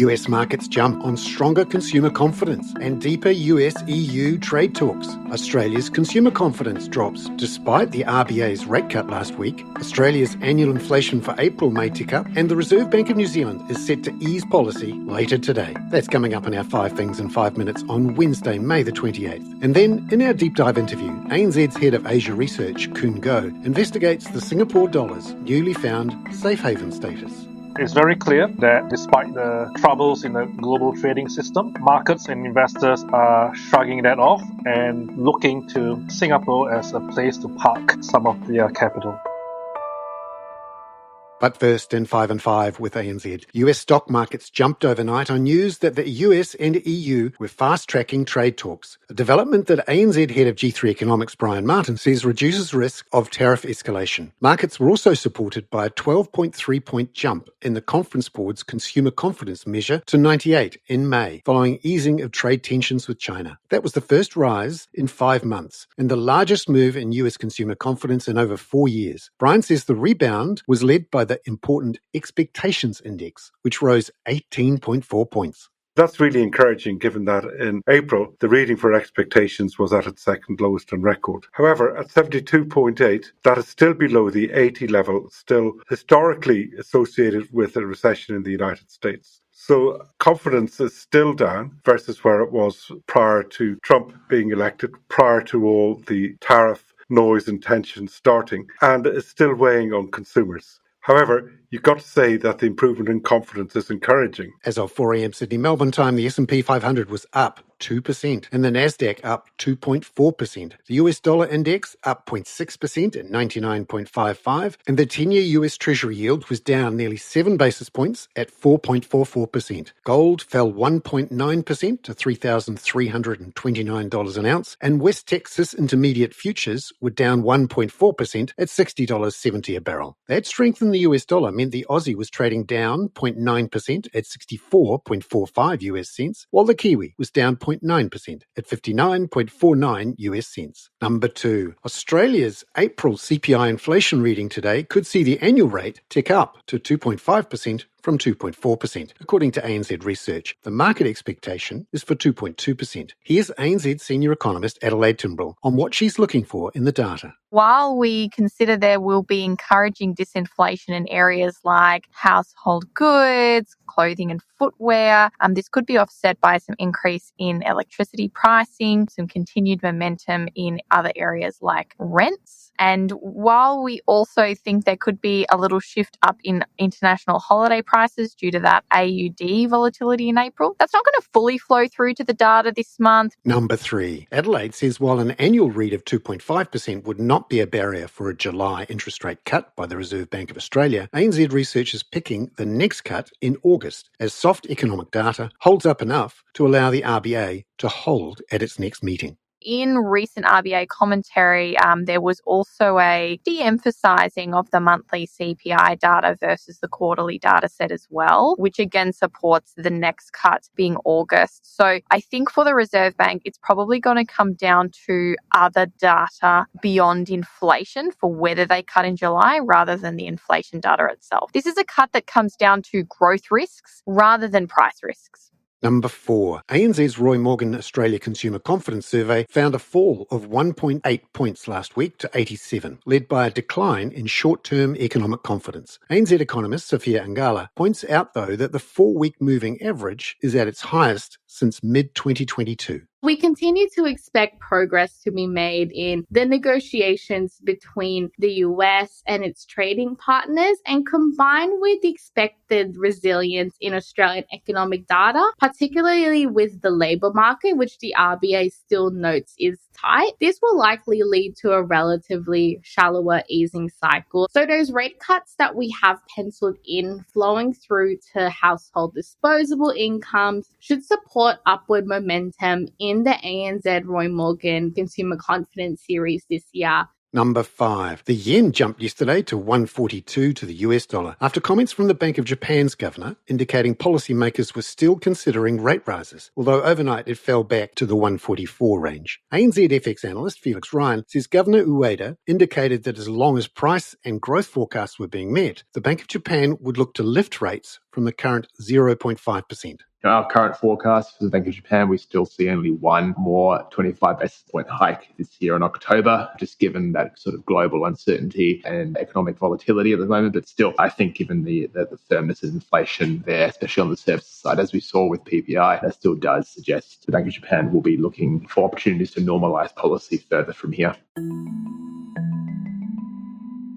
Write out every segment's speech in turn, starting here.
US markets jump on stronger consumer confidence and deeper US-EU trade talks. Australia's consumer confidence drops despite the RBA's rate cut last week. Australia's annual inflation for April may tick up, and the Reserve Bank of New Zealand is set to ease policy later today. That's coming up in our 5 Things in 5 Minutes on Wednesday, May the 28th. And then, in our deep dive interview, ANZ's Head of Asia Research, Khoon investigates the Singapore dollar's newly found safe haven status. It's very clear that despite the troubles in the global trading system, markets and investors are shrugging that off and looking to Singapore as a place to park some of their capital. But first, in 5 and 5 with ANZ, US stock markets jumped overnight on news that the US and EU were fast-tracking trade talks, a development that ANZ head of G3 Economics Brian Martin says reduces risk of tariff escalation. Markets were also supported by a 12.3-point jump in the Conference Board's consumer confidence measure to 98 in May, following easing of trade tensions with China. That was the first rise in 5 months and the largest move in US consumer confidence in over 4 years. Brian says the rebound was led by the important Expectations Index, which rose 18.4 points. That's really encouraging given that in April, the reading for expectations was at its second lowest on record. However, at 72.8, that is still below the 80 level, still historically associated with a recession in the United States. So confidence is still down versus where it was prior to Trump being elected, prior to all the tariff noise and tension starting, and is still weighing on consumers. However, you've got to say that the improvement in confidence is encouraging. As of 4 a.m. Sydney Melbourne time, the S&P 500 was up 2% and the Nasdaq up 2.4%. The US dollar index up 0.6% at 99.55, and the 10-year US Treasury yield was down nearly 7 basis points at 4.44%. Gold fell 1.9% to $3,329 an ounce, and West Texas Intermediate futures were down 1.4% at $60.70 a barrel. That strength in the US dollar meant the Aussie was trading down 0.9% at 64.45 US cents, while the Kiwi was down 0.9% at 59.49 US cents. Number 2. Australia's April CPI inflation reading today could see the annual rate tick up to 2.5% from 2.4%, according to ANZ Research. The market expectation is for 2.2%. Here's ANZ senior economist Adelaide Timbrell on what she's looking for in the data. While we consider there will be encouraging disinflation in areas like household goods, clothing and footwear, this could be offset by some increase in electricity pricing, some continued momentum in other areas like rents. And while we also think there could be a little shift up in international holiday prices due to that AUD volatility in April, that's not going to fully flow through to the data this month. Number 3. Adelaide says while an annual read of 2.5% would not be a barrier for a July interest rate cut by the Reserve Bank of Australia, ANZ Research is picking the next cut in August as soft economic data holds up enough to allow the RBA to hold at its next meeting. In recent RBA commentary, there was also a de-emphasising of the monthly CPI data versus the quarterly data set as well, which again supports the next cut being August. So I think for the Reserve Bank, it's probably going to come down to other data beyond inflation for whether they cut in July rather than the inflation data itself. This is a cut that comes down to growth risks rather than price risks. Number 4. ANZ's Roy Morgan Australia Consumer Confidence Survey found a fall of 1.8 points last week to 87, led by a decline in short-term economic confidence. ANZ economist Sophia Angala points out, though, that the 4-week moving average is at its highest since mid-2022. We continue to expect progress to be made in the negotiations between the US and its trading partners, and combined with the expected resilience in Australian economic data, particularly with the labour market, which the RBA still notes is tight, this will likely lead to a relatively shallower easing cycle. So those rate cuts that we have penciled in flowing through to household disposable incomes should support upward momentum in the ANZ Roy Morgan Consumer Confidence Series this year. Number 5. The yen jumped yesterday to 142 to the US dollar after comments from the Bank of Japan's governor indicating policymakers were still considering rate rises, although overnight it fell back to the 144 range. ANZ FX analyst Felix Ryan says Governor Ueda indicated that as long as price and growth forecasts were being met, the Bank of Japan would look to lift rates from the current 0.5%. In our current forecast for the Bank of Japan, we still see only one more 25 basis point hike this year in October, just given that sort of global uncertainty and economic volatility at the moment. But still, I think given the firmness of inflation there, especially on the services side, as we saw with PPI, that still does suggest the Bank of Japan will be looking for opportunities to normalise policy further from here.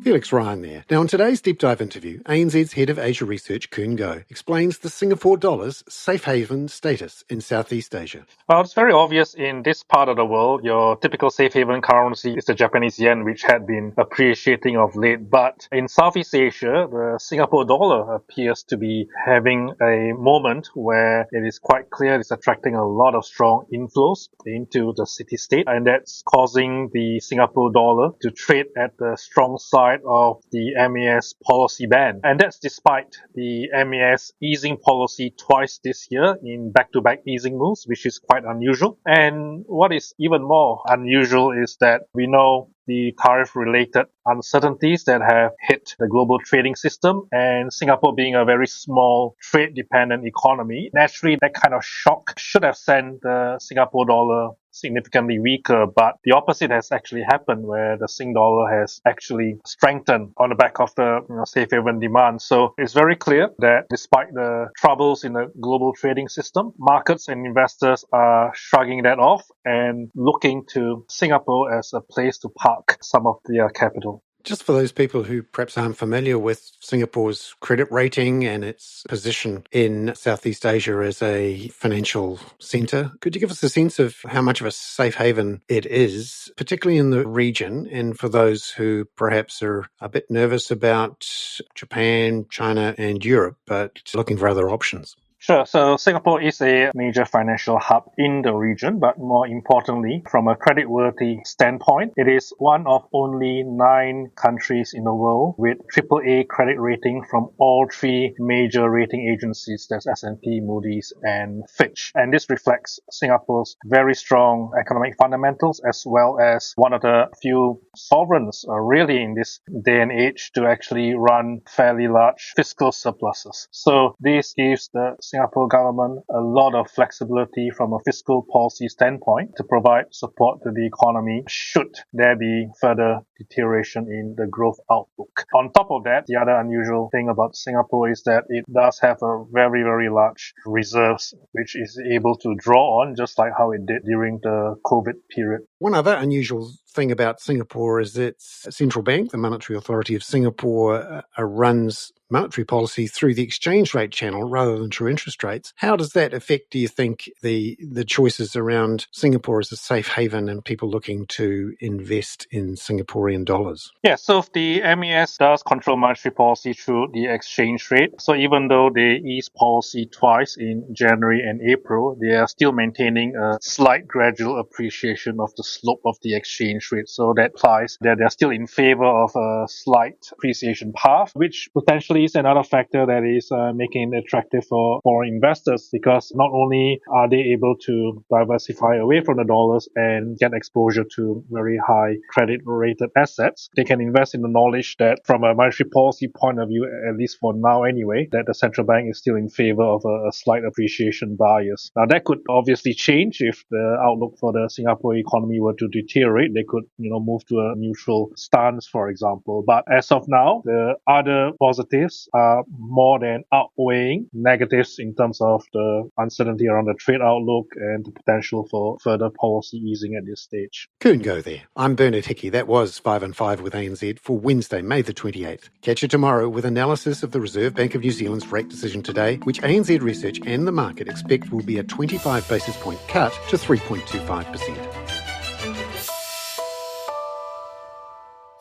Felix Ryan there. Now, in today's deep dive interview, ANZ's head of Asia research, Khoon explains the Singapore dollar's safe haven status in Southeast Asia. Well, it's very obvious in this part of the world, your typical safe haven currency is the Japanese yen, which had been appreciating of late. But in Southeast Asia, the Singapore dollar appears to be having a moment where it is quite clear it's attracting a lot of strong inflows into the city-state, and that's causing the Singapore dollar to trade at the strong side of the MAS policy band. And that's despite the MAS easing policy twice this year in back-to-back easing moves, which is quite unusual. And what is even more unusual is that we know the tariff-related uncertainties that have hit the global trading system, and Singapore being a very small trade-dependent economy, naturally that kind of shock should have sent the Singapore dollar significantly weaker, but the opposite has actually happened, where the Sing dollar has actually strengthened on the back of the safe haven demand. So it's very clear that despite the troubles in the global trading system, markets and investors are shrugging that off and looking to Singapore as a place to park some of their capital. Just for those people who perhaps aren't familiar with Singapore's credit rating and its position in Southeast Asia as a financial centre, could you give us a sense of how much of a safe haven it is, particularly in the region, and for those who perhaps are a bit nervous about Japan, China and Europe, but looking for other options? Sure. So Singapore is a major financial hub in the region, but more importantly, from a creditworthy standpoint, it is one of only 9 countries in the world with AAA credit rating from all 3 major rating agencies, that's S&P, Moody's, and Fitch. And this reflects Singapore's very strong economic fundamentals, as well as one of the few sovereigns really in this day and age to actually run fairly large fiscal surpluses. So this gives the Singapore government a lot of flexibility from a fiscal policy standpoint to provide support to the economy should there be further deterioration in the growth outlook. On top of that, the other unusual thing about Singapore is that it does have a very, very large reserves, which is able to draw on, just like how it did during the COVID period. One other unusual thing about Singapore is its central bank, the Monetary Authority of Singapore, runs monetary policy through the exchange rate channel rather than through interest rates. How does that affect, do you think, the choices around Singapore as a safe haven and people looking to invest in Singaporean dollars? Yeah, so if the MAS does control monetary policy through the exchange rate, so even though they eased policy twice in January and April, they are still maintaining a slight gradual appreciation of the slope of the exchange rate. So that implies that they're still in favor of a slight appreciation path, which potentially is another factor that is making it attractive for foreign investors, because not only are they able to diversify away from the dollars and get exposure to very high credit rated assets, they can invest in the knowledge that from a monetary policy point of view, at least for now anyway, that the central bank is still in favor of a slight appreciation bias. Now that could obviously change if the outlook for the Singapore economy were to deteriorate. They could move to a neutral stance, for example. But as of now, the other positives are more than outweighing negatives in terms of the uncertainty around the trade outlook and the potential for further policy easing at this stage. Khoon there. I'm Bernard Hickey. That was 5 and 5 with ANZ for Wednesday, May the 28th. Catch you tomorrow with analysis of the Reserve Bank of New Zealand's rate decision today, which ANZ Research and the market expect will be a 25 basis point cut to 3.25%.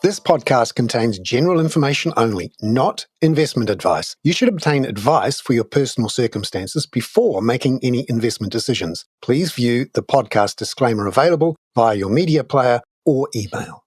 This podcast contains general information only, not investment advice. You should obtain advice for your personal circumstances before making any investment decisions. Please view the podcast disclaimer available via your media player or email.